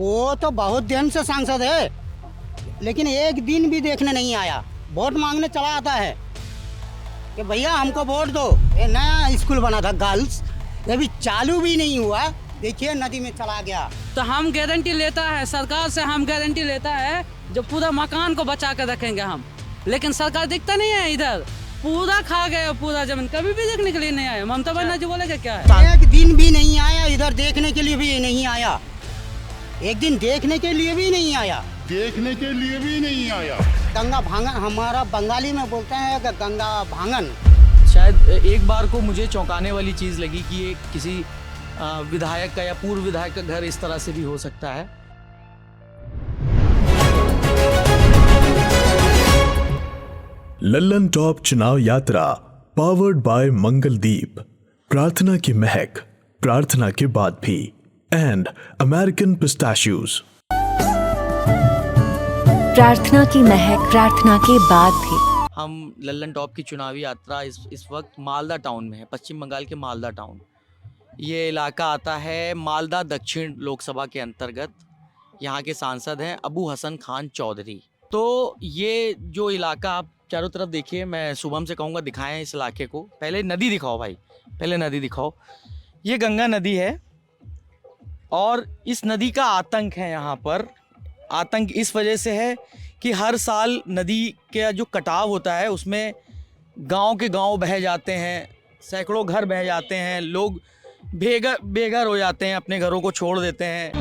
वो तो बहुत दिन से सांसद है, लेकिन एक दिन भी देखने नहीं आया। वोट मांगने चला आता है कि भैया हमको वोट दो। ये नया स्कूल बना था गर्ल्स, ये भी चालू भी नहीं हुआ, देखिए नदी में चला गया। तो हम गारंटी लेता है सरकार से, हम गारंटी लेता है जो पूरा मकान को बचा कर रखेंगे हम, लेकिन सरकार दिखता नहीं है। इधर पूरा खा गए, पूरा जमीन, कभी भी देखने के लिए नहीं आया। ममता बनर्जी बोलेगा क्या है? एक दिन भी नहीं आया, इधर देखने के लिए भी नहीं आया, एक दिन देखने के लिए भी नहीं आया, देखने के लिए भी नहीं आया। गंगा भांगन, हमारा बंगाली में बोलते हैं कि गंगा भांगन। शायद एक बार को मुझे चौंकाने वाली चीज़ लगी कि ये किसी विधायक का या पूर्व विधायक का घर इस तरह से भी हो सकता है। लल्लन टॉप चुनाव यात्रा पावर्ड बाय मंगलदीप, प्रार्थना की महक, प्रार्थना के बाद भी, एंड अमेरिकन पिस्ताशियोज। प्रार्थना की महक, प्रार्थना के बाद भी। हम लल्लन टॉप की चुनावी यात्रा इस वक्त मालदा टाउन में है, पश्चिम बंगाल के मालदा टाउन। ये इलाका आता है मालदा दक्षिण लोकसभा के अंतर्गत। यहाँ के सांसद हैं अबू हसन खान चौधरी। तो ये जो इलाका आप चारों तरफ देखिए, मैं शुभम से कहूँगा दिखाएं इस इलाके को। पहले नदी दिखाओ भाई, पहले नदी दिखाओ। ये गंगा नदी है और इस नदी का आतंक है यहाँ पर। आतंक इस वजह से है कि हर साल नदी का जो कटाव होता है उसमें गांव के गांव बह जाते हैं, सैकड़ों घर बह जाते हैं, लोग बेघर हो जाते हैं, अपने घरों को छोड़ देते हैं।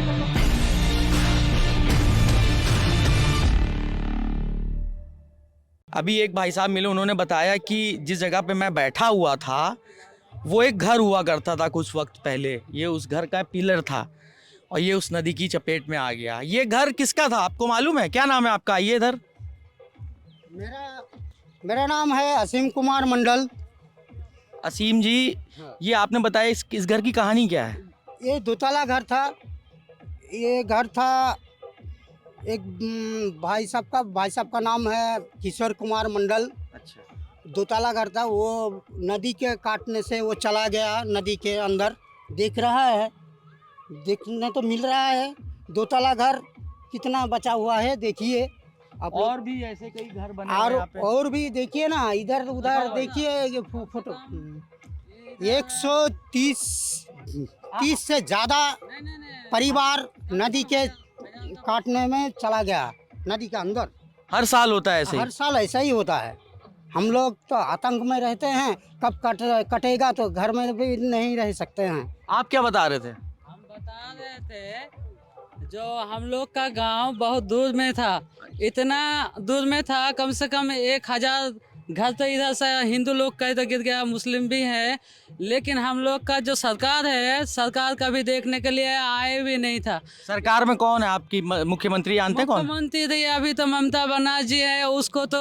अभी एक भाई साहब मिले, उन्होंने बताया कि जिस जगह पे मैं बैठा हुआ था वो एक घर हुआ करता था कुछ वक्त पहले। ये उस घर का पिलर था और ये उस नदी की चपेट में आ गया। ये घर किसका था आपको मालूम है? क्या नाम है आपका? आइए इधर। मेरा नाम है असीम कुमार मंडल। असीम जी, ये आपने बताया इस घर की कहानी क्या है? ये दोतला घर था। ये घर था एक भाई साहब का नाम है किशोर कुमार मंडल। अच्छा। दोतला घर था, वो नदी के काटने से वो चला गया नदी के अंदर। दिख रहा है, देखने तो मिल रहा है दोतला घर कितना बचा हुआ है, देखिए आप। और भी ऐसे कई घर बने हैं यहाँ पे। और भी देखिए ना, इधर उधर देखिए ये फोटो। 130 से ज़्यादा परिवार नदी के काटने में चला गया, नदी के अंदर। हर साल होता है ऐसे ही? हर साल ऐसा ही होता है। हम लोग तो आतंक में रहते हैं, कब कटेगा तो घर में भी नहीं रह सकते हैं। आप क्या बता रहे थे? हम बता रहे थे जो हम लोग का गांव बहुत दूर में था, इतना दूर में था, कम से कम 1000 घर तो इधर से हिंदू लोग का तो गिर गया, मुस्लिम भी है, लेकिन हम लोग का जो सरकार है, सरकार कभी देखने के लिए आए भी नहीं था। सरकार में कौन है आपकी? मुख्यमंत्री जानते हैं कौन? मुख्यमंत्री अभी तो ममता बनर्जी है, उसको तो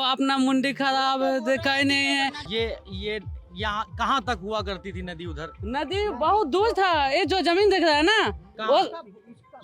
अपना मुंडी खराब देखा ही नहीं है। ये यहाँ कहाँ तक हुआ करती थी नदी? उधर नदी बहुत दूर था। ये जो जमीन देख रहा है ना,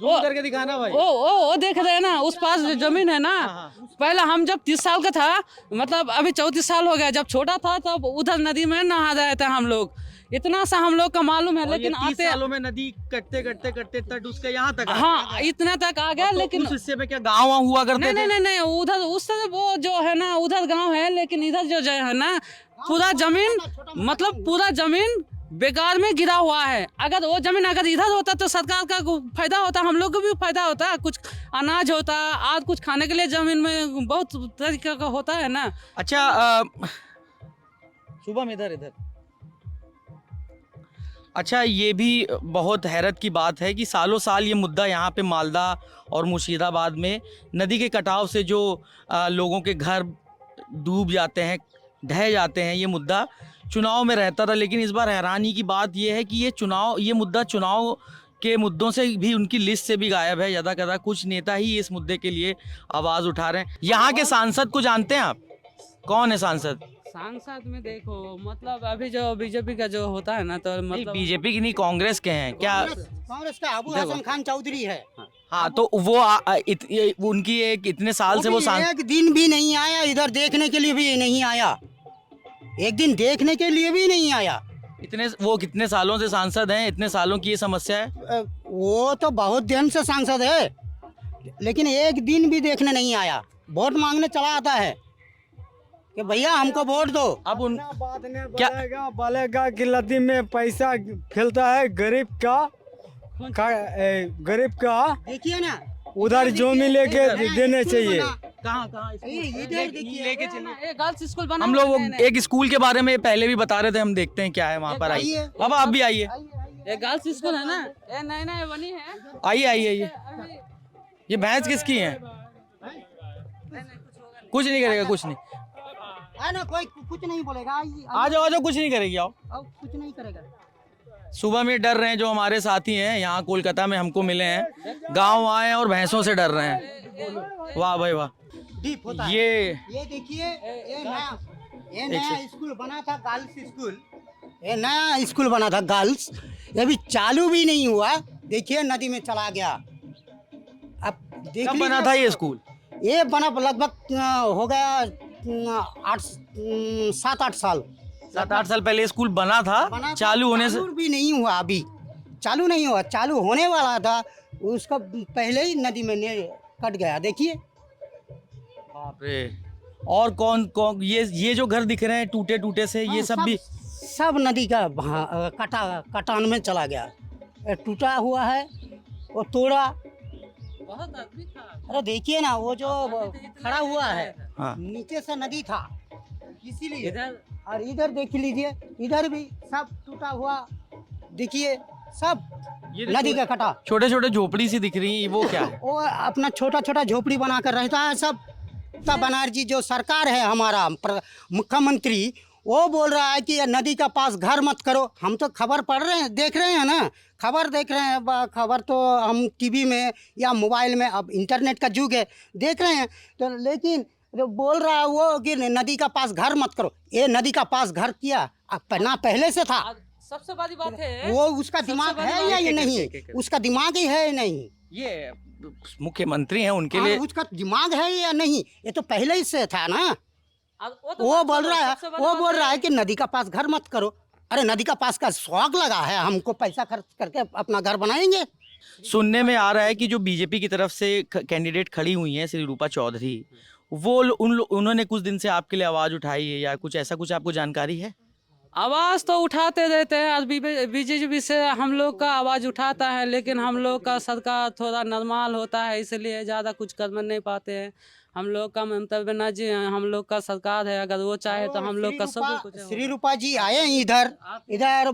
वो करके दिखाना भाई। वो देख रहे हैं ना, उस पास जो जमीन है ना, पहले हम जब 30 साल का था, मतलब अभी 34 साल हो गया, जब छोटा था तब उधर नदी में नहा रहे थे हम लोग। इतना सा हम लोग का मालूम है, लेकिन 30 सालों में नदी कटते तट उसके यहाँ तक हाँ इतना तक आ गया। लेकिन उस हिस्से में क्या गाँव हुआ करते थे? नहीं, उधर उस वो जो है ना, उधर गाँव है, लेकिन इधर जो है ना, पूरा जमीन, मतलब पूरा जमीन बेकार में गिरा हुआ है। अगर वो जमीन अगर इधर होता तो सरकार का फायदा होता, हम लोग को भी फायदा होता, कुछ अनाज होता, आज कुछ खाने के लिए जमीन में बहुत तरीके का होता है ना। अच्छा, शुभम इधर। अच्छा, ये भी बहुत हैरत की बात है कि सालों साल ये मुद्दा यहाँ पे मालदा और मुर्शिदाबाद में नदी के कटाव से जो लोगों के घर डूब जाते हैं, ढह जाते हैं, ये मुद्दा चुनाव में रहता था। लेकिन इस बार हैरानी की बात यह है कि ये मुद्दा चुनाव के मुद्दों से भी, उनकी लिस्ट से भी गायब है। ज़्यादा कुछ नेता ही इस मुद्दे के लिए आवाज़ उठा रहे हैं। यहाँ के सांसद को जानते हैं आप? कौन है सांसद? सांसद में देखो, मतलब अभी जो बीजेपी का जो होता है ना, तो मतलब बीजेपी की नहीं, कांग्रेस के हैं क्या? कांग्रेस का अबू हसन खान चौधरी है। हाँ, तो वो उनकी इतने साल से वो एक दिन भी नहीं आया, इधर देखने के लिए भी नहीं आया, एक दिन देखने के लिए भी नहीं आया। इतने वो कितने सालों से सांसद हैं, इतने सालों की ये समस्या है। वो तो बहुत दिन से सांसद है, लेकिन एक दिन भी देखने नहीं आया। वोट मांगने चला आता है कि भैया हमको वोट दो। अब उन बाद में क्या- बोलेगा कि लदी में पैसा खेलता है गरीब गरीब का देखिए ना, उधर जमीन लेके देने चाहिए। कहाँ इधर देखिए, लेके चलिए। ये गर्ल्स स्कूल बना हम हुआ लोग है, वो नए-नए। एक स्कूल के बारे में पहले भी बता रहे थे, हम देखते हैं क्या है वहाँ पर। आइए आइए। बाबा, आप भी आइए, ये गर्ल्स स्कूल है ना, ये नए नए बनी है। आइए आइए आइए। ये भैंस किसकी है? कुछ नहीं करेगा, कुछ नहीं। है ना, कोई कुछ नहीं बोलेगा। आ जाओ कुछ नहीं करेगी, आओ। अब कुछ नहीं करेगा। सुबह में डर रहे हैं जो हमारे साथी हैं यहाँ कोलकाता में, हमको मिले हैं, गांव आए हैं और भैंसों से डर रहे हैं। वाह भाई वाह। डीप होता है। ये देखिए, ये नया स्कूल बना था, गर्ल्स स्कूल। ये नया स्कूल बना था गर्ल्स, ये भी चालू भी नहीं हुआ। देखिए नदी में चला गया। अब देख कब लीजिए, बना था ये स्कूल? ये बना लगभग हो गया 7-8 साल। 7-8 साल पहले स्कूल बना था, बना था, चालू होने से। चालू भी नहीं हुआ, अभी चालू नहीं हुआ। चालू होने वाला था, उसका पहले ही नदी में कट गया। देखिए, बाप रे। और कौन कौन ये जो घर दिख रहे हैं टूटे टूटे से, ये सब भी सब नदी का कटान में चला गया। ये टूटा हुआ है, वो तोड़ा। बहुत आदमी था। अरे देखिए ना, वो जो खड़ा हुआ है, हाँ। नीचे से नदी था, इसीलिए। इधर और इधर देख लीजिए, इधर भी सब टूटा हुआ। देखिए, सब ये नदी का कटा। छोटे छोटे झोपड़ी सी दिख रही है, वो क्या है? वो अपना छोटा छोटा झोपड़ी बनाकर रहता है सब। ममता बनर्जी जो सरकार है, हमारा मुख्यमंत्री, वो बोल रहा है कि ये नदी का पास घर मत करो। हम तो खबर पढ़ रहे हैं, देख रहे हैं ना, खबर देख रहे हैं। खबर तो हम टीवी में या मोबाइल में, अब इंटरनेट का युग है, देख रहे हैं। तो लेकिन जो बोल रहा है वो कि नदी का पास घर मत करो। ये नदी का पास घर किया ना पहले से था। और सबसे बड़ी बात है, वो उसका दिमाग बड़ी है बात या है ये कि- नहीं, कि- उसका दिमाग ही है या नहीं, ये मुख्यमंत्री हैं, उनके लिए उसका दिमाग है या नहीं, ये तो पहले ही से था ना। और तो वो बात बोल करो, रहा है, सबसे बड़ी वो बात बोल रहा है कि नदी का पास घर मत करो। अरे नदी का पास का शौक लगा है, हमको पैसा खर्च करके अपना घर बनाएंगे। सुनने में आ रहा है कि जो बीजेपी की तरफ से कैंडिडेट खड़ी हुई हैं श्री रूपा चौधरी, वो उन्होंने कुछ दिन से आपके लिए आवाज उठाई है या कुछ ऐसा, कुछ आपको जानकारी है? आवाज़ तो उठाते रहते हैं, और बीजेपी से हम लोग का आवाज़ उठाता है, लेकिन हम लोग का सरकार थोड़ा नॉर्मल होता है, इसलिए ज़्यादा कुछ कर नहीं पाते हैं। हम लोग का ममता बनर्जी हम लोग का सरकार है, अगर वो चाहे तो हम लोग का सब कुछ है। श्री रूपा जी आए हैं इधर इधर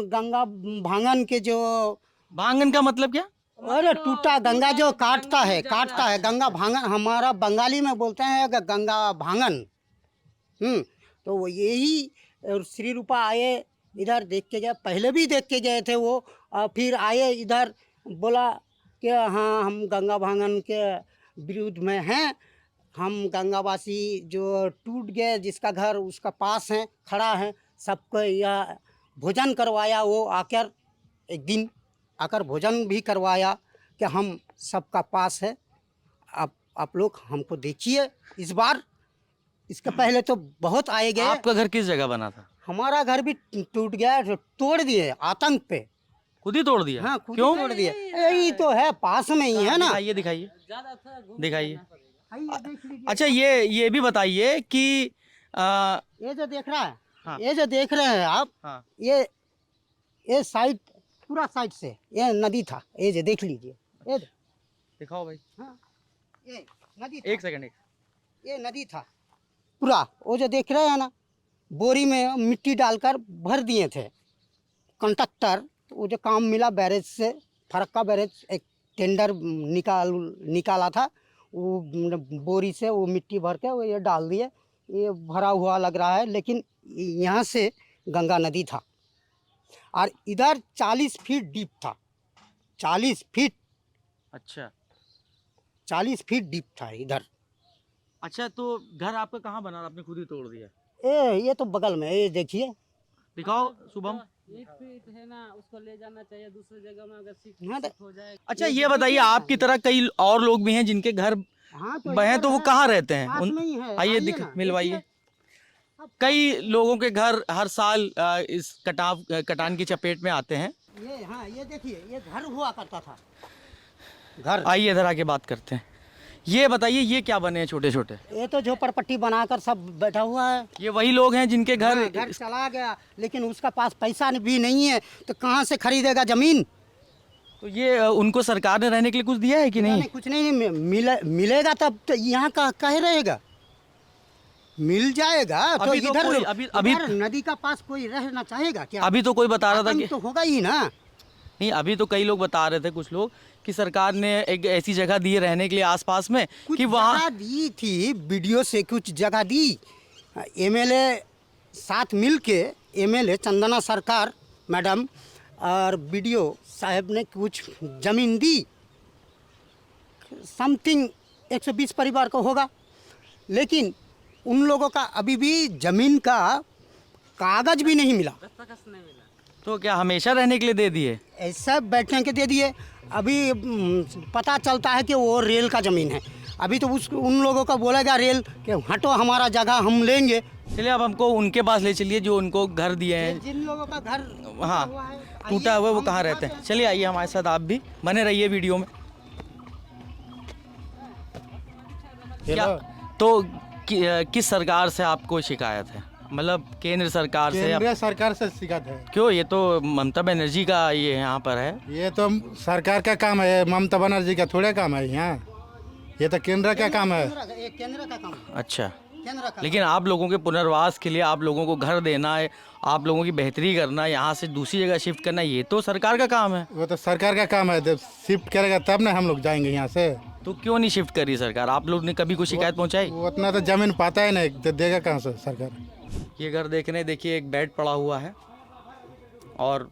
गंगा भांगन के जो, भांगन का मतलब क्या? अरे टूटा गंगा जो काटता है गंगा भांगन, हमारा बंगाली में बोलते हैं गंगा भांगन। तो वो यही, और श्री रूपा आए इधर, देख के गए, पहले भी देख के गए थे वो, और फिर आए इधर, बोला कि हाँ हम गंगा भांगन के विरुद्ध में हैं। हम गंगावासी जो टूट गए, जिसका घर उसका पास है, खड़ा है, सबको यह भोजन करवाया। वो आकर एक दिन आकर भोजन भी करवाया कि हम सबका पास है, आप लोग हमको देखिए इस बार। इसके पहले तो बहुत आए गए। आपका घर किस जगह बना था? हमारा घर भी टूट गया, तोड़ दिए आतंक पे। खुद ही तोड़ दिया? हाँ, खुद ही क्यों? तोड़ दिए। यही तो है, पास में ही है ना। दिखाइए दिखाइए ज़्यादा थोड़ा घूम दिखाइए। आइए, देख लीजिए। अच्छा, ये भी बताइए कि ये जो देख रहा है, हाँ। ये जो देख रहे हैं आप, हाँ, ये साइड, पूरा साइड से ये नदी था। ये जो देख लीजिए, ये दिखाओ भाई। ये नदी था, एक सेकंड। ये नदी था पूरा। वो जो देख रहे हैं ना, बोरी में मिट्टी डालकर भर दिए थे कंट्रक्टर। वो जो काम मिला बैरेज से, फरक्का बैरेज, एक टेंडर निकाला था, वो बोरी से वो मिट्टी भर के वो ये डाल दिए। ये भरा हुआ लग रहा है, लेकिन यहाँ से गंगा नदी था, और इधर 40 फीट डीप था। 40 फीट, अच्छा 40 फीट डीप था इधर। अच्छा, तो घर आपका कहाँ बना? आपने खुद ही तोड़ दिया? ये तो बगल में, ये देखिए। दिखाओ शुभम। एक फीट है ना, उसको ले जाना चाहिए दूसरे जगह में, अगर हाँ, शिफ्ट हो जाए। अच्छा, ये बताइए, आपकी तरह कई और लोग भी हैं जिनके घर हाँ, बहे, तो वो इधर कहाँ है, रहते हैं? पास में ही है। आइए ना, मिलवाइए। कई लोगों के घर हर साल इस कटान की चपेट में आते हैं। ये हाँ ये देखिए ये घर हुआ करता था घर। आइए इधर आके बात करते हैं। ये बताइए ये क्या बने हैं छोटे छोटे? ये तो झोपड़पट्टी बनाकर सब बैठा हुआ है। ये वही लोग हैं जिनके घर हाँ, घर चला गया लेकिन उसका पास पैसा भी नहीं है तो कहाँ से खरीदेगा जमीन? तो ये उनको सरकार ने रहने के लिए कुछ दिया है कि नहीं? कुछ नहीं मिलेगा तब तो यहाँ का कहे रहेगा, मिल जाएगा तो अभी तो इधर कोई- अभी इधर नदी का पास कोई रहना चाहेगा क्या? अभी तो कोई बता रहा था आतंक कि तो होगा ही ना। नहीं, अभी तो कई लोग बता रहे थे कुछ लोग कि सरकार ने एक ऐसी जगह दी है रहने के लिए आसपास में कुछ कि वहाँ जगह दी थी, वीडियो से कुछ जगह दी। एमएलए साथ मिल के एमएलए चंदना सरकार मैडम और वीडियो साहब ने कुछ जमीन दी, समथिंग 120 परिवार को होगा, लेकिन उन लोगों का अभी भी जमीन का कागज भी नहीं मिला। तो क्या हमेशा रहने के लिए दे दिए? ऐसा बैठने के दे दिए। अभी पता चलता है कि वो रेल का ज़मीन है। अभी तो उन लोगों का बोलेगा रेल कि हटो हमारा जगह हम लेंगे। चलिए अब हमको उनके पास ले चलिए जो उनको घर दिए हैं। जिन लोगों का घर हाँ टूटा हुआ है वो कहाँ रहते हैं? चलिए आइए हमारे साथ, आप भी बने रहिए वीडियो में। क्या तो किस सरकार से आपको शिकायत है? मतलब केंद्र सरकार से? केंद्रीय सरकार से शिकायत है। क्यों? ये तो ममता बनर्जी का ये यहाँ पर है। ये तो सरकार का काम है, ममता बनर्जी का थोड़े काम है यहाँ। ये तो केंद्र का काम है। केंद्र का काम है। अच्छा, केंद्र का लेकिन आप लोगों के पुनर्वास के लिए आप लोगों को घर देना है, आप लोगों की बेहतरी करना, यहाँ से दूसरी जगह शिफ्ट करना, ये तो सरकार का काम है। वो तो सरकार का काम है, जब शिफ्ट करेगा तब ना हम लोग जाएंगे यहाँ से। तो क्यों नहीं शिफ्ट करी सरकार? आप लोग ने कभी कोई शिकायत पहुँचाई? वो उतना तो जमीन पाता है नहीं, तो देगा कहाँ से सरकार? ये घर देखने देखिए, एक बेड पड़ा हुआ है और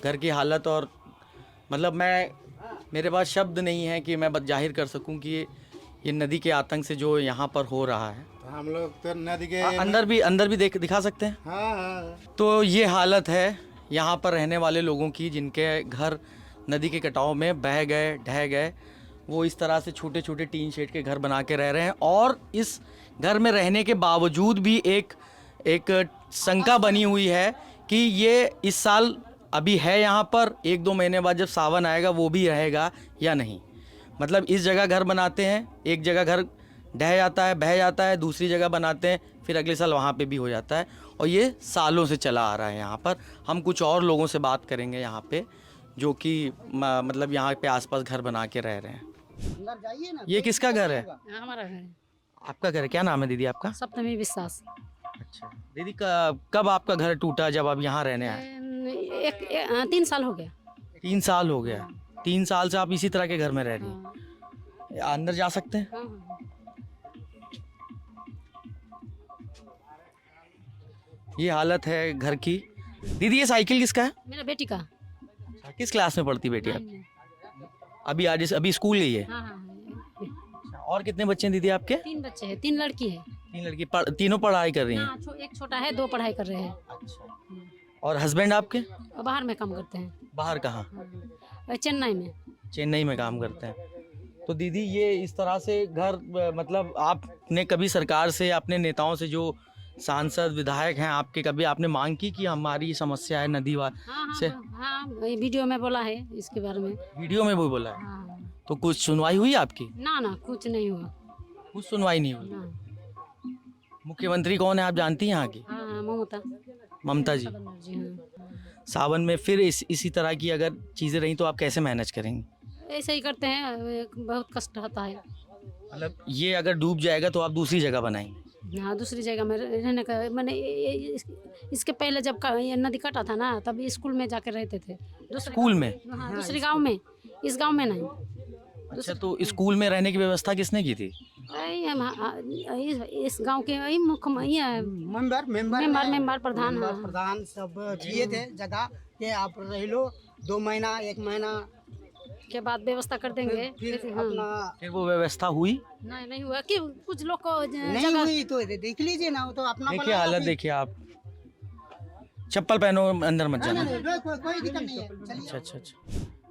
घर की हालत, और मतलब मेरे पास शब्द नहीं है कि मैं जाहिर कर सकूं कि ये नदी के आतंक से जो यहाँ पर हो रहा है। तो हम लोग तो नदी के अंदर भी दिखा सकते हैं। हाँ हाँ। तो ये हालत है यहाँ पर रहने वाले लोगों की, जिनके घर नदी के कटाव में बह गए, ढह गए। वो इस तरह से छोटे छोटे टीन शेड के घर बना के रह रहे हैं, और इस घर में रहने के बावजूद भी एक शंका बनी हुई है कि ये इस साल अभी है यहाँ पर, 1-2 महीने बाद जब सावन आएगा वो भी रहेगा या नहीं। मतलब इस जगह घर बनाते हैं, एक जगह घर ढह जाता है, बह जाता है, दूसरी जगह बनाते हैं, फिर अगले साल वहाँ पे भी हो जाता है, और ये सालों से चला आ रहा है यहाँ पर। हम कुछ और लोगों से बात करेंगे यहाँ पे, जो कि मतलब यहाँ पे आसपास घर बना के रह रहे हैं। अंदर जाइए ना। ये किसका घर है? हमारा है। आपका घर है? क्या नाम है दीदी आपका? सप्तमी विश्वास। अच्छा दीदी, कब आपका घर टूटा जब आप यहाँ रहने आए? 3 साल हो गया। 3 साल हो गया। 3 साल से आप इसी तरह के घर में रह रही हैं। अंदर जा सकते हैं? ये हालत है घर की। दीदी ये साइकिल किसका है? मेरा बेटी का। किस क्लास में पढ़ती बेटी आप? अभी स्कूल गई है? हाँ। और कितने बच्चे हैं दीदी आपके? 3 बच्चे हैं, 3 लड़की है। 3 लड़की तीनों पढ़ाई कर रही हैं? हाँ, एक छोटा है, 2 पढ़ाई कर रहे हैं। अच्छा। और हस्बैंड आपके? बाहर में काम करते हैं। बाहर कहाँ? चेन्नई में। चेन्नई में काम करते हैं। तो दीदी ये इस तरह से घर, मतलब आपने कभी सरकार से, अपने नेताओं से, जो सांसद विधायक हैं आपके, कभी आपने मांग की कि हमारी समस्या है नदी से? हाँ, वीडियो में बोला है इसके बारे में। वीडियो में भी बोला है? हाँ। तो कुछ सुनवाई हुई आपकी? ना कुछ नहीं हुआ। कुछ सुनवाई नहीं हुई? ना। मुख्यमंत्री कौन है आप जानती हैं यहाँ की? हाँ, ममता जी। हाँ। सावन में फिर इसी तरह की अगर चीज़ें रहीं तो आप कैसे मैनेज करेंगे? ऐसे ही करते हैं, बहुत कष्ट होता है। मतलब ये अगर डूब जाएगा तो आप दूसरी जगह बनाएंगे? हाँ, दूसरी जगह में रहने का मैंने इसके पहले जब ये नदी कटा था ना, तब स्कूल में जाकर रहते थे। स्कूल में? हाँ, दूसरी गांव में, इस गांव में नहीं। अच्छा, तो स्कूल में रहने की व्यवस्था किसने की थी? इस गांव के मुख्य मेंबर प्रधान। हाँ। प्रधान सब दिए थे जगह कि आप रह लो, 2 महीना 1 महीना के बाद व्यवस्था कर देंगे। फिर हाँ। अपना फिर वो व्यवस्था हुई? नहीं हुआ कि कुछ लोग को नहीं हुई तो देख लीजिए ना, वो तो अपना देखिए हालत देखिए आप। चप्पल पहनो, अंदर मत जाना। कोई दिक्कत नहीं है। अच्छा।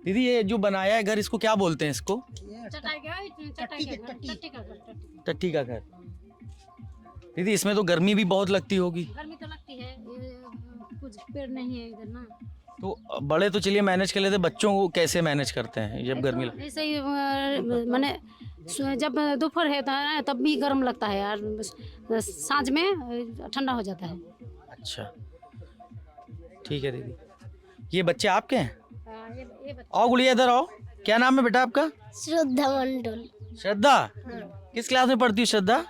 दीदी ये जो बनाया है घर, इसको क्या बोलते हैं? इसको टट्टी टट्टी का घर। दीदी इसमें तो गर्मी भी बहुत लगती होगी। गर्मी तो लगती है, कुछ पेड़ नहीं है इधर ना। तो बड़े तो चलिए मैनेज कर लेते, बच्चों को कैसे मैनेज करते हैं जब गर्मी लगती ऐसे ही मैंने जब दोपहर है तब भी गर्म लगता है यार, सांझ में ठंडा हो जाता है। है? अच्छा ठीक है दीदी। ये बच्चे आपके हैं? ये आओ गुड़िया इधर आओ। क्या नाम है बेटा आपका? श्रद्धा मंडल। श्रद्धा, किस क्लास में पढ़ती हो श्रद्धा?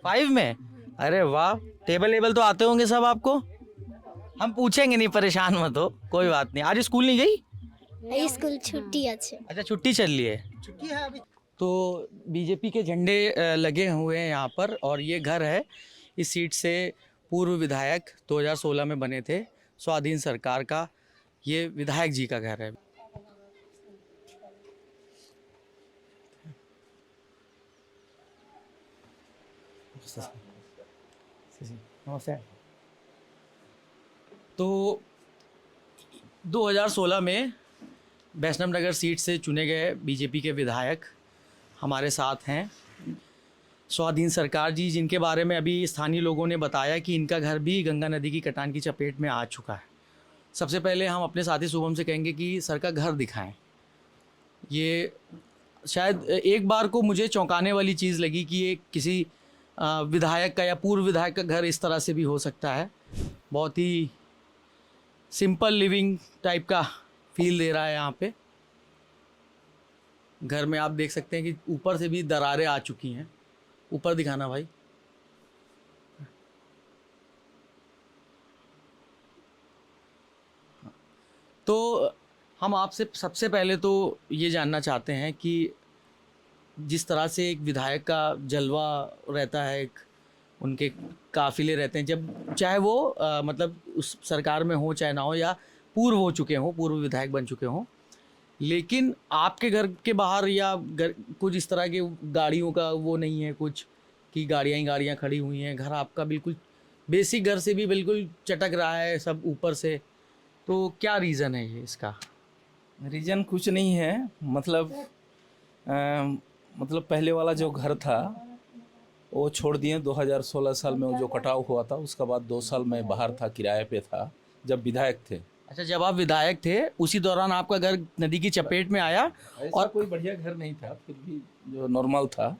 5 में। अरे वाह, टेबल तो आते होंगे सब आपको? हम पूछेंगे नहीं, परेशान मत हो, कोई बात नहीं। आज स्कूल नहीं गई? स्कूल छुट्टी আছে। अच्छा छुट्टी चल रही है। छुट्टी है अभी। तो बीजेपी के झंडे लगे हुए हैं यहाँ पर, और ये घर है, इस सीट से पूर्व विधायक 2016 में बने थे स्वाधीन सरकार का, ये विधायक जी का घर है। तो 2016 में वैष्णव नगर सीट से चुने गए बीजेपी के विधायक हमारे साथ हैं, स्वाधीन सरकार जी, जिनके बारे में अभी स्थानीय लोगों ने बताया कि इनका घर भी गंगा नदी की कटान की चपेट में आ चुका है। सबसे पहले हम अपने साथी शुभम से कहेंगे कि सर का घर दिखाएं। ये शायद एक बार को मुझे चौंकाने वाली चीज़ लगी कि ये किसी विधायक का या पूर्व विधायक का घर इस तरह से भी हो सकता है। बहुत ही सिंपल लिविंग टाइप का फील दे रहा है यहाँ पे। घर में आप देख सकते हैं कि ऊपर से भी दरारें आ चुकी हैं। ऊपर दिखाना भाई। तो हम आपसे सबसे पहले तो ये जानना चाहते हैं कि जिस तरह से एक विधायक का जलवा रहता है, एक उनके काफिले रहते हैं, जब चाहे वो मतलब उस सरकार में हो चाहे ना हो, या पूर्व हो चुके हों, पूर्व विधायक बन चुके हों, लेकिन आपके घर के बाहर या कुछ इस तरह के गाड़ियों का वो नहीं है कुछ कि गाड़ियाँ ही गाड़ियाँ खड़ी हुई हैं। घर आपका बिल्कुल बेसिक घर से भी बिल्कुल चटक रहा है सब ऊपर से। तो क्या रीज़न है ये इसका? रीज़न कुछ नहीं है, मतलब पहले वाला जो घर था वो छोड़ दिए 2016 साल में। वो जो कटाव हुआ था उसका बाद 2 साल मैं बाहर था, किराए पे था जब विधायक थे। अच्छा, जब आप विधायक थे उसी दौरान आपका घर नदी की चपेट में आया? और कोई बढ़िया घर नहीं था, फिर भी जो नॉर्मल था।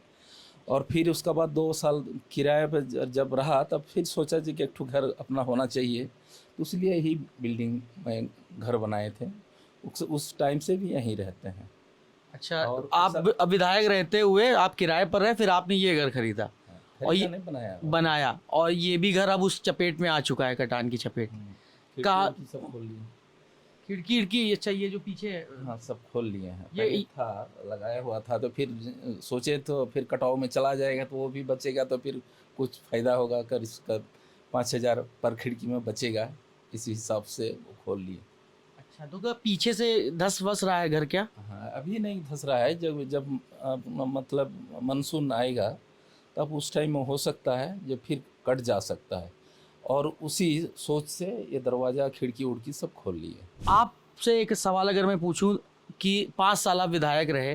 और फिर उसका बाद 2 साल किराए पे जब रहा तब फिर सोचा जी कि एक ठो घर अपना होना चाहिए, तो इसलिए ही बिल्डिंग में घर बनाए थे। उस टाइम से भी यहीं रहते हैं। अच्छा, आप अब विधायक रहते हुए आप किराए पर रहे, फिर आपने ये घर खरीदा और ये बनाया और ये भी घर अब उस चपेट में आ चुका है, कटान की चपेट। कहाँ सब खोल लिए? खिड़की? अच्छा, ये जो पीछे है, हाँ सब खोल लिए हैं। ये था लगाया हुआ था, तो फिर सोचे तो फिर कटाव में चला जाएगा तो वो भी बचेगा, तो फिर कुछ फ़ायदा होगा कर इसका 5,000 पर खिड़की में बचेगा, इसी हिसाब से वो खोल लिए। अच्छा, तो क्या पीछे से धस वस रहा है घर क्या? हाँ, अभी नहीं धस रहा है। जब मतलब मानसून आएगा तब उस टाइम में हो सकता है जो फिर कट जा सकता है, और उसी सोच से ये दरवाज़ा खिड़की उड़की सब खोल लिए। आपसे एक सवाल अगर मैं पूछूं कि 5 साल आप विधायक रहे,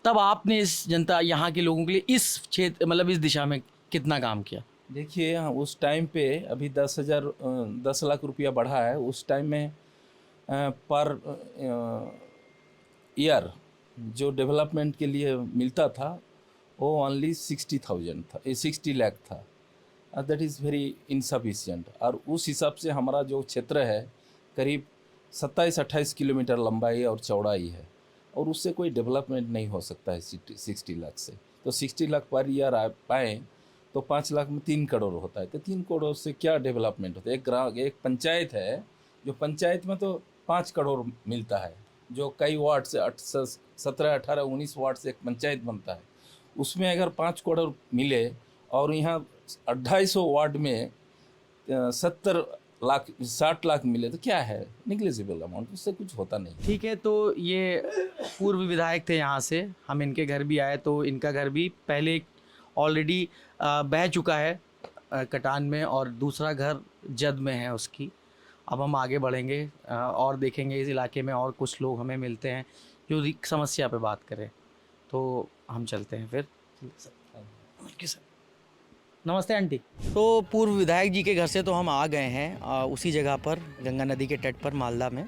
तब आपने इस जनता यहाँ के लोगों के लिए इस क्षेत्र मतलब इस दिशा में कितना काम किया? देखिए, उस टाइम पे अभी 10 लाख रुपया बढ़ा है। उस टाइम में पर ईयर जो डेवलपमेंट के लिए मिलता था वो ओनली 60,000 था, 60 लाख था। That is very insufficient. और उस हिसाब से हमारा जो क्षेत्र है करीब 27-28 किलोमीटर लंबाई और चौड़ाई है, और उससे कोई डेवलपमेंट नहीं हो सकता है 60 लाख से। तो 60 लाख पर ईयर आ पाएँ तो 5 लाख में 3 करोड़ होता है। तो 3 करोड़ से क्या डेवलपमेंट होता है? एक पंचायत है, जो पंचायत में तो 5 करोड़ मिलता है, जो कई वार्ड से 17, 18, 19 वार्ड से एक पंचायत बनता है। उसमें अगर 5 करोड़ मिले और यहाँ 250 वार्ड में 70 लाख 60 लाख मिले तो क्या है? निग्लिजिबल अमाउंट, उससे कुछ होता नहीं। ठीक है, तो ये पूर्व विधायक थे यहाँ से, हम इनके घर भी आए तो इनका घर भी पहले ऑलरेडी बह चुका है कटान में, और दूसरा घर जद में है उसकी। अब हम आगे बढ़ेंगे और देखेंगे इस इलाके में और कुछ लोग हमें मिलते हैं जो समस्या पे बात करें, तो हम चलते हैं फिर। नमस्ते आंटी। तो पूर्व विधायक जी के घर से तो हम आ गए हैं उसी जगह पर, गंगा नदी के तट पर मालदा में।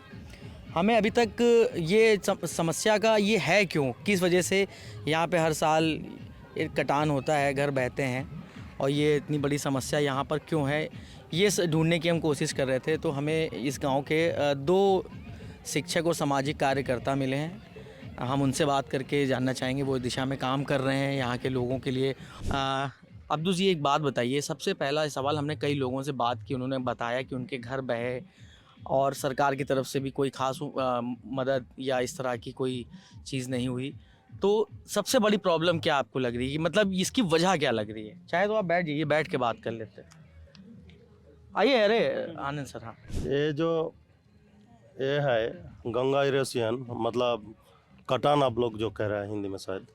हमें अभी तक ये समस्या का ये है क्यों, किस वजह से यहाँ पे हर साल एक कटान होता है, घर बहते हैं, और ये इतनी बड़ी समस्या यहाँ पर क्यों है, ये ढूंढने की हम कोशिश कर रहे थे। तो हमें इस गांव के 2 शिक्षक और सामाजिक कार्यकर्ता मिले हैं। हम उनसे बात करके जानना चाहेंगे, वो दिशा में काम कर रहे हैं यहाँ के लोगों के लिए। अब्दुल जी, एक बात बताइए, सबसे पहला सवाल, हमने कई लोगों से बात की, उन्होंने बताया कि उनके घर बहे और सरकार की तरफ से भी कोई खास मदद या इस तरह की कोई चीज़ नहीं हुई। तो सबसे बड़ी प्रॉब्लम क्या आपको लग रही है, मतलब इसकी वजह क्या लग रही है? चाहे तो आप बैठ जाइए, बैठ के बात कर लेते हैं। आइए। अरे आनंद सर। हाँ, ये है गंगा इरोसियन, मतलब कटान आप लोग जो कह रहे हैं हिंदी में शायद,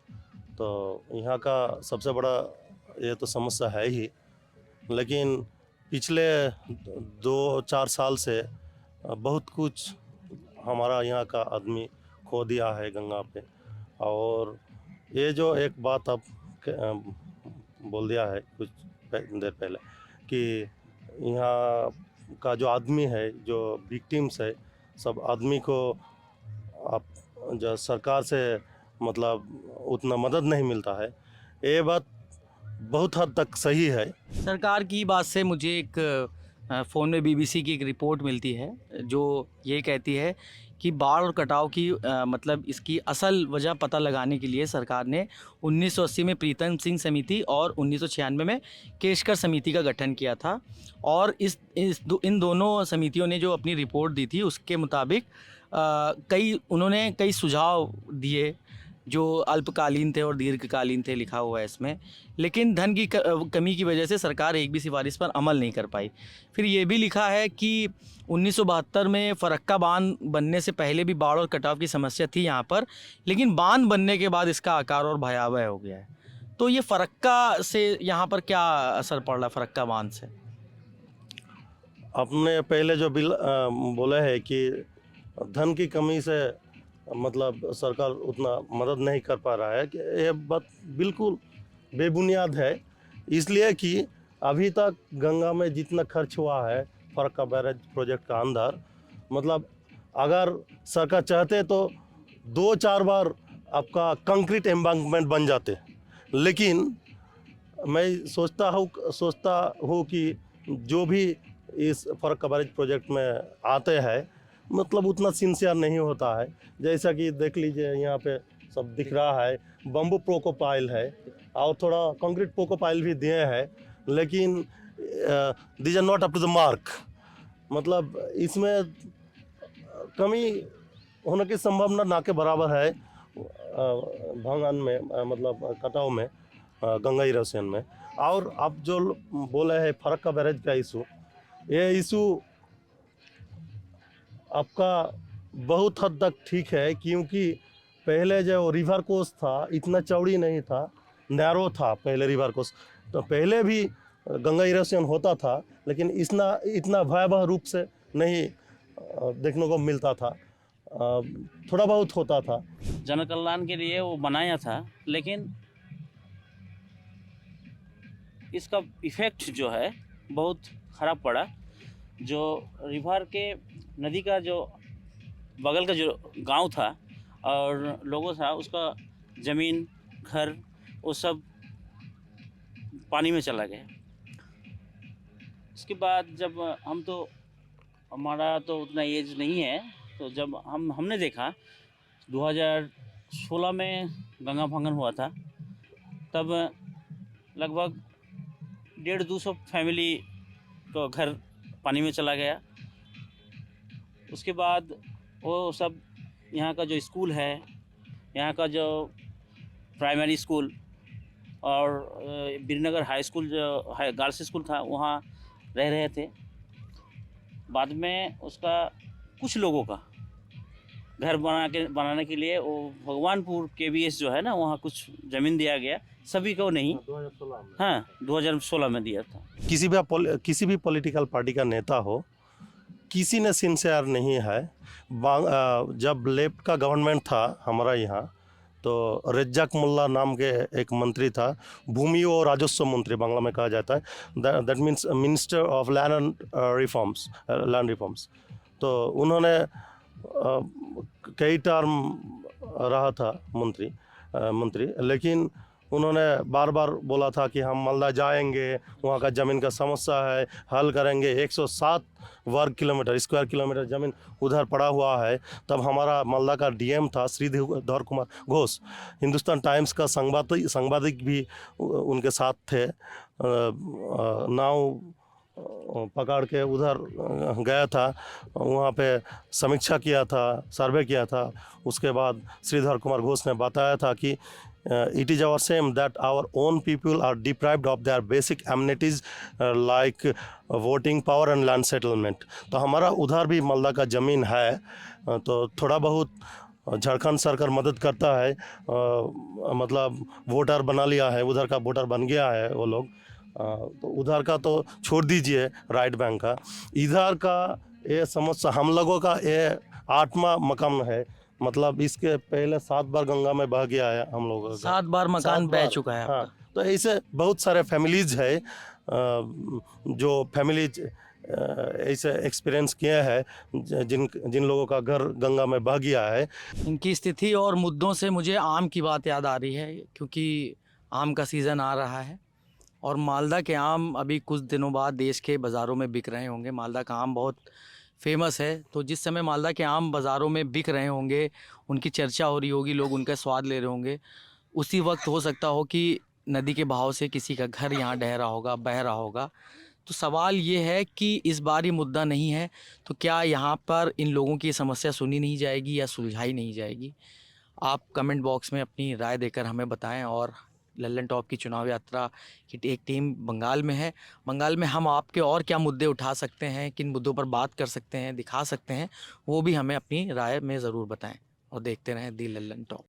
तो यहाँ का सबसे बड़ा ये तो समस्या है ही। लेकिन पिछले 2-4 साल से बहुत कुछ हमारा यहाँ का आदमी खो दिया है गंगा पे। और ये जो एक बात आप बोल दिया है कुछ देर पहले कि यहाँ का जो आदमी है, जो विक्टिम्स है, सब आदमी को आप जो सरकार से मतलब उतना मदद नहीं मिलता है, ये बात बहुत हद तक सही है। सरकार की बात से मुझे एक फ़ोन में BBC की एक रिपोर्ट मिलती है जो ये कहती है कि बाढ़ और कटाव की मतलब इसकी असल वजह पता लगाने के लिए सरकार ने 1980 में प्रीतम सिंह समिति और 1996 में केशकर समिति का गठन किया था। और इन दोनों समितियों ने जो अपनी रिपोर्ट दी थी उसके मुताबिक उन्होंने कई सुझाव दिए जो अल्पकालीन थे और दीर्घकालीन थे, लिखा हुआ है इसमें। लेकिन धन की कमी की वजह से सरकार एक भी सिफारिश पर अमल नहीं कर पाई। फिर ये भी लिखा है कि 1972 में फरक्का बांध बनने से पहले भी बाढ़ और कटाव की समस्या थी यहाँ पर, लेकिन बांध बनने के बाद इसका आकार और भयावह हो गया है। तो ये फरक्का से यहाँ पर क्या असर पड़ रहा है, फरक्का बांध से? आपने पहले जो बिल बोला है कि धन की कमी से मतलब सरकार उतना मदद नहीं कर पा रहा है, कि ये बात बिल्कुल बेबुनियाद है। इसलिए कि अभी तक गंगा में जितना खर्च हुआ है फरक्का बैरेज प्रोजेक्ट का अंदर, मतलब अगर सरकार चाहते तो 2-4 बार आपका कंक्रीट एम्बांकमेंट बन जाते। लेकिन मैं सोचता हूँ कि जो भी इस फरक्का बैरेज प्रोजेक्ट में आते हैं मतलब उतना सिंसियर नहीं होता है। जैसा कि देख लीजिए यहाँ पे सब दिख रहा है, बम्बू प्रोकोपाइल है और थोड़ा कंक्रीट प्रोकोपाइल भी दिए हैं, लेकिन these are not up to the mark. मतलब इसमें कमी होने की संभावना ना के बराबर है भांगन में, मतलब कटाव में, गंगा इरोसियन में। और आप जो बोले हैं फरक्का बैरेज का इशू, ये इशू आपका बहुत हद तक ठीक है, क्योंकि पहले जो रिवर कोर्स था इतना चौड़ी नहीं था, नैरो था पहले रिवर कोर्स। तो पहले भी गंगा इरोसियन होता था, लेकिन इतना भयावह रूप से नहीं देखने को मिलता था, थोड़ा बहुत होता था। जन कल्याण के लिए वो बनाया था, लेकिन इसका इफ़ेक्ट जो है बहुत ख़राब पड़ा। जो रिवर के नदी का जो बगल का जो गांव था और लोगों था, उसका ज़मीन, घर, वो सब पानी में चला गया। इसके बाद जब हमारा तो उतना एज नहीं है, तो जब हमने देखा 2016 में गंगा भांगन हुआ था, तब लगभग 150-200 फैमिली का घर पानी में चला गया। उसके बाद वो सब यहाँ का जो स्कूल है, यहाँ का जो प्राइमरी स्कूल और बीरनगर हाई स्कूल जो गर्ल्स स्कूल था, वहाँ रह रहे थे। बाद में उसका कुछ लोगों का घर बनाने के लिए वो भगवानपुर KVS जो है ना, वहाँ कुछ ज़मीन दिया गया, सभी को नहीं। 2016 में दिया था। किसी भी पॉलिटिकल पार्टी का नेता हो, किसी ने सिंसियर नहीं है। जब लेफ्ट का गवर्नमेंट था हमारा यहाँ, तो रज्जाक मुल्ला नाम के एक मंत्री था, भूमि और राजस्व मंत्री बांग्ला में कहा जाता है, that means minister of land and land reforms. तो उन्होंने कई टर्म रहा था मंत्री, लेकिन उन्होंने बार बार बोला था कि हम मालदा जाएंगे, वहाँ का ज़मीन का समस्या है, हल करेंगे। 107 स्क्वायर किलोमीटर ज़मीन उधर पड़ा हुआ है। तब हमारा मालदा का डीएम था श्रीधर कुमार घोष, हिंदुस्तान टाइम्स का संपादक भी उनके साथ थे। नाव पकड़ के उधर गया था, वहाँ पे समीक्षा किया था, सर्वे किया था। उसके बाद श्रीधर कुमार घोष ने बताया था कि it is our shame that our own people are deprived of their basic amenities like voting power and land settlement। तो हमारा उधर भी मालदा का ज़मीन है, तो थोड़ा बहुत झारखंड सरकार मदद करता है, मतलब वोटर बना लिया है, उधर का वोटर बन गया है वो लोग। तो उधर का तो छोड़ दीजिए, राइट बैंक का, इधर का ये समस्या हम लोगों का ये 8वां मकान है। मतलब इसके पहले 7 बार गंगा में बह गया है हम लोगों का, 7 बार मकान बह चुका है। हाँ, तो ऐसे बहुत सारे फैमिलीज है जो फैमिलीज ऐसे एक्सपीरियंस किए हैं जिन लोगों का घर गंगा में बह गया है। इनकी स्थिति और मुद्दों से मुझे आम की बात याद आ रही है, क्योंकि आम का सीज़न आ रहा है और मालदा के आम अभी कुछ दिनों बाद देश के बाज़ारों में बिक रहे होंगे। मालदा का आम बहुत फेमस है, तो जिस समय मालदा के आम बाज़ारों में बिक रहे होंगे, उनकी चर्चा हो रही होगी, लोग उनका स्वाद ले रहे होंगे, उसी वक्त हो सकता हो कि नदी के बहाव से किसी का घर यहाँ बह रहा होगा। तो सवाल ये है कि इस बार ये मुद्दा नहीं है, तो क्या यहाँ पर इन लोगों की समस्या सुनी नहीं जाएगी या सुलझाई नहीं जाएगी? आप कमेंट बॉक्स में अपनी राय देकर हमें बताएं। और लल्लन टॉप की चुनाव यात्रा की एक टीम बंगाल में है। बंगाल में हम आपके और क्या मुद्दे उठा सकते हैं, किन मुद्दों पर बात कर सकते हैं, दिखा सकते हैं, वो भी हमें अपनी राय में ज़रूर बताएं। और देखते रहें दी लल्लन टॉप।